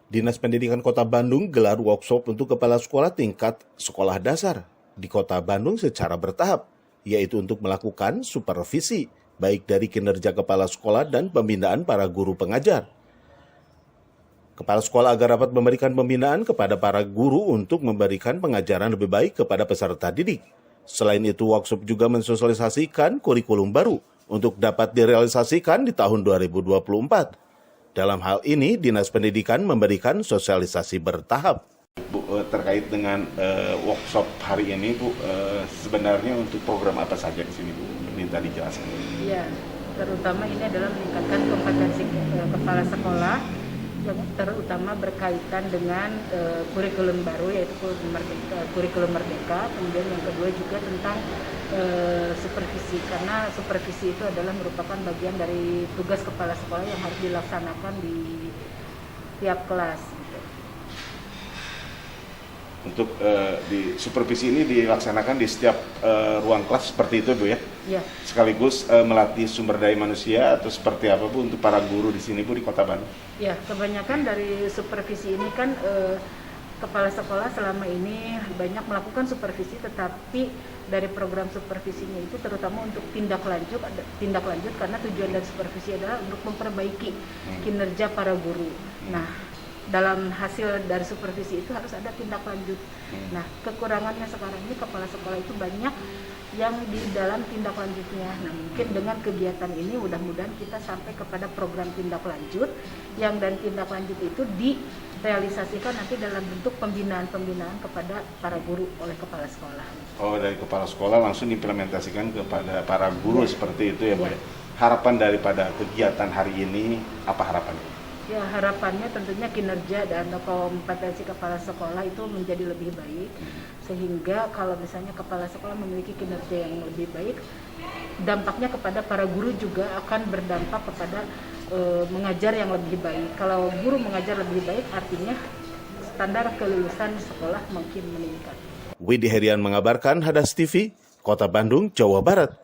Dinas Pendidikan Kota Bandung gelar workshop untuk kepala sekolah tingkat sekolah dasar di Kota Bandung secara bertahap, yaitu untuk melakukan supervisi, baik dari kinerja kepala sekolah dan pembinaan para guru pengajar. Kepala sekolah agar dapat memberikan pembinaan kepada para guru untuk memberikan pengajaran lebih baik kepada peserta didik. Selain itu, workshop juga mensosialisasikan kurikulum baru untuk dapat direalisasikan di tahun 2024. Dalam hal ini, Dinas Pendidikan memberikan sosialisasi bertahap. Bu, terkait dengan workshop hari ini, Bu, sebenarnya untuk program apa saja di sini, Bu? Minta dijelaskan. Iya, terutama ini adalah meningkatkan kompetensi kepala sekolah, yang terutama berkaitan dengan kurikulum baru, yaitu kurikulum merdeka. Kemudian yang kedua juga tentang supervisi, karena supervisi itu adalah merupakan bagian dari tugas kepala sekolah yang harus dilaksanakan di tiap kelas. Untuk di supervisi ini dilaksanakan di setiap ruang kelas seperti itu, Bu, ya? Ya. Sekaligus melatih sumber daya manusia atau seperti apa, Bu, untuk para guru di sini, Bu, di Kota Bandung? Ya, kebanyakan dari supervisi ini kan kepala sekolah selama ini banyak melakukan supervisi, tetapi dari program supervisinya itu terutama untuk tindak lanjut karena tujuan dari supervisi adalah untuk memperbaiki kinerja para guru. Nah, dalam hasil dari supervisi itu harus ada tindak lanjut. Nah, kekurangannya sekarang ini kepala sekolah itu banyak yang di dalam tindak lanjutnya. Nah, mungkin dengan kegiatan ini mudah-mudahan kita sampai kepada program tindak lanjut yang dan tindak lanjut itu direalisasikan nanti dalam bentuk pembinaan kepada para guru oleh kepala sekolah. Oh, dari kepala sekolah langsung diimplementasikan kepada para guru, ya. Seperti itu ya, Bu. Ya. Harapan daripada kegiatan hari ini, apa harapannya? Ya, harapannya tentunya kinerja dan kompetensi kepala sekolah itu menjadi lebih baik, sehingga kalau misalnya kepala sekolah memiliki kinerja yang lebih baik, dampaknya kepada para guru juga akan berdampak kepada mengajar yang lebih baik. Kalau guru mengajar lebih baik, artinya standar kelulusan sekolah makin meningkat. Widi Herian mengabarkan, Hadas TV, Kota Bandung, Jawa Barat.